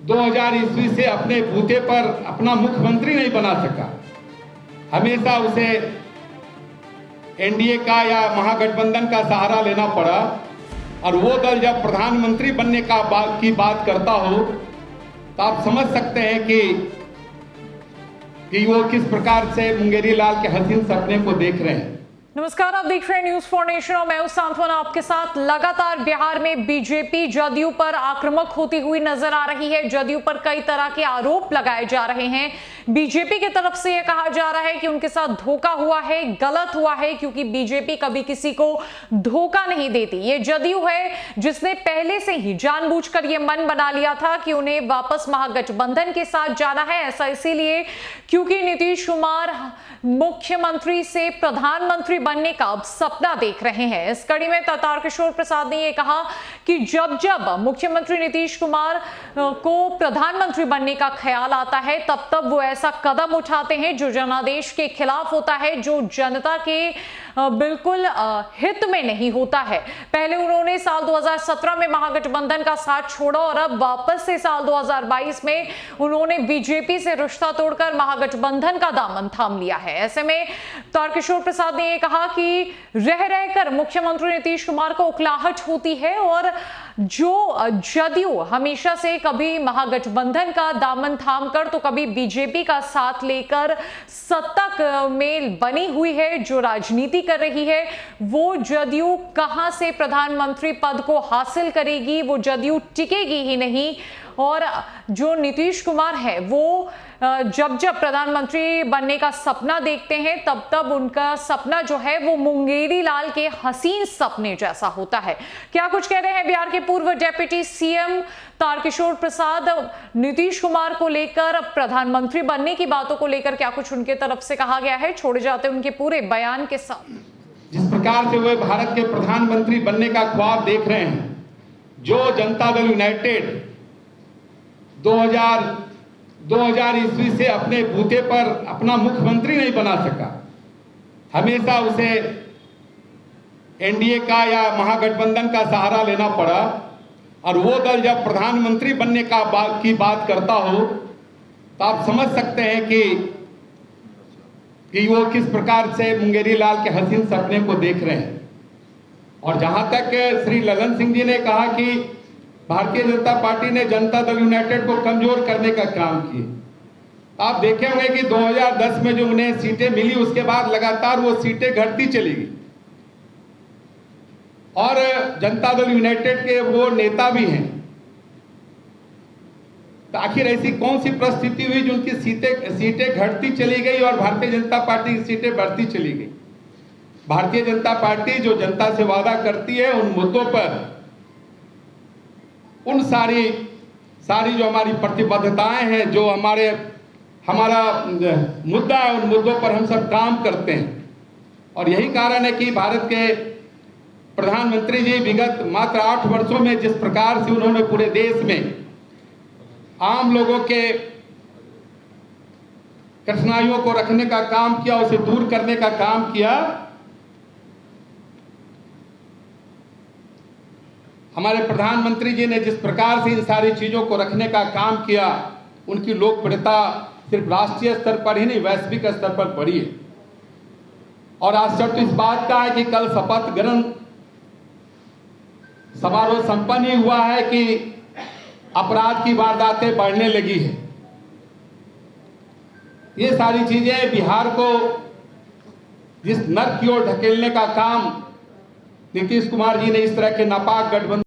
2000 ईस्वी से अपने बूते पर अपना मुख्यमंत्री नहीं बना सका। हमेशा उसे एनडीए का या महागठबंधन का सहारा लेना पड़ा, और वो दल जब प्रधानमंत्री बनने की बात करता हो तो आप समझ सकते हैं कि वो किस प्रकार से मुंगेरी लाल के हसीन सपने को देख रहे हैं। नमस्कार, आप देख रहे हैं न्यूज फॉर नेशन और मैं हूं सांत्वना आपके साथ। लगातार बिहार में बीजेपी जदयू पर आक्रामक होती हुई नजर आ रही है। जदयू पर कई तरह के आरोप लगाए जा रहे हैं। बीजेपी की तरफ से यह कहा जा रहा है कि उनके साथ धोखा हुआ है, गलत हुआ है, क्योंकि बीजेपी कभी किसी को धोखा नहीं देती। ये जदयू है जिसने पहले से ही जानबूझकर यह मन बना लिया था कि उन्हें वापस महागठबंधन के साथ जाना है। ऐसा इसीलिए क्योंकि नीतीश कुमार मुख्यमंत्री से प्रधानमंत्री बनने का अब सपना देख रहे हैं। इस कड़ी में तारकिशोर प्रसाद ने यह कहा कि जब जब मुख्यमंत्री नीतीश कुमार को प्रधानमंत्री बनने का ख्याल आता है तब तब वो ऐसा कदम उठाते हैं जो जनादेश के खिलाफ होता है, जो जनता के बिल्कुल हित में नहीं होता है। पहले उन्होंने साल 2017 में महागठबंधन का साथ छोड़ा और अब वापस से साल 2022 में उन्होंने बीजेपी से रिश्ता तोड़कर महागठबंधन का दामन थाम लिया है। ऐसे में तारकिशोर प्रसाद ने यह कहा कि रह रहकर मुख्यमंत्री नीतीश कुमार को उकलाहट होती है, और जो जदयू हमेशा से कभी महागठबंधन का दामन थामकर तो कभी बीजेपी का साथ लेकर सत्ता में बनी हुई है, जो राजनीति कर रही है, वो जदयू कहां से प्रधानमंत्री पद को हासिल करेगी? वो जदयू टिकेगी ही नहीं। और जो नीतीश कुमार है वो जब जब प्रधानमंत्री बनने का सपना देखते हैं तब तब उनका सपना जो है वो मुंगेरी लाल के हसीन सपने जैसा होता है। क्या कुछ कह रहे हैं बिहार के पूर्व डिप्टी सीएम तारकिशोर प्रसाद नीतीश कुमार को लेकर, प्रधानमंत्री बनने की बातों को लेकर क्या कुछ उनके तरफ से कहा गया है? छोड़े जाते उनके पूरे बयान के साथ। जिस प्रकार से वे भारत के प्रधानमंत्री बनने का ख्वाब देख रहे हैं, जो जनता दल यूनाइटेड 2000 ईस्वी से अपने बूते पर अपना मुख्यमंत्री नहीं बना सका। हमेशा उसे एनडीए का या महागठबंधन का सहारा लेना पड़ा, और वो दल जब प्रधानमंत्री बनने की बात करता हो तो आप समझ सकते हैं कि वो किस प्रकार से मुंगेरी लाल के हसीन सपने को देख रहे हैं। और जहां तक श्री ललन सिंह जी ने कहा कि भारतीय जनता पार्टी ने जनता दल यूनाइटेड को कमजोर करने का काम किया, आप देखे होंगे कि 2010 में जो उन्हें सीटें मिली उसके बाद लगातार वो सीटें घटती चली गई, और जनता दल यूनाइटेड के वो नेता भी हैं। तो आखिर ऐसी कौन सी परिस्थिति हुई जो उनकी सीटें घटती चली गई और भारतीय जनता पार्टी की सीटें बढ़ती चली गई? भारतीय जनता पार्टी जो जनता से वादा करती है उन मुद्दों पर, उन सारी जो हमारी प्रतिबद्धताएं हैं, जो हमारा मुद्दा है, उन मुद्दों पर हम सब काम करते हैं। और यही कारण है कि भारत के प्रधानमंत्री जी विगत मात्र 8 वर्षों में जिस प्रकार से उन्होंने पूरे देश में आम लोगों के कठिनाइयों को रखने का काम किया, उसे दूर करने का काम किया, हमारे प्रधानमंत्री जी ने जिस प्रकार से इन सारी चीजों को रखने का काम किया, उनकी लोकप्रियता सिर्फ राष्ट्रीय स्तर पर ही नहीं वैश्विक स्तर पर बढ़ी है। और आश्चर्य तो इस बात का है कि कल शपथ ग्रहण समारोह संपन्न ही हुआ है कि अपराध की वारदातें बढ़ने लगी है। ये सारी चीजें बिहार को जिस नर्क की ओर ढकेलने का काम नीतीश कुमार जी ने इस तरह के नापाक गठबंधन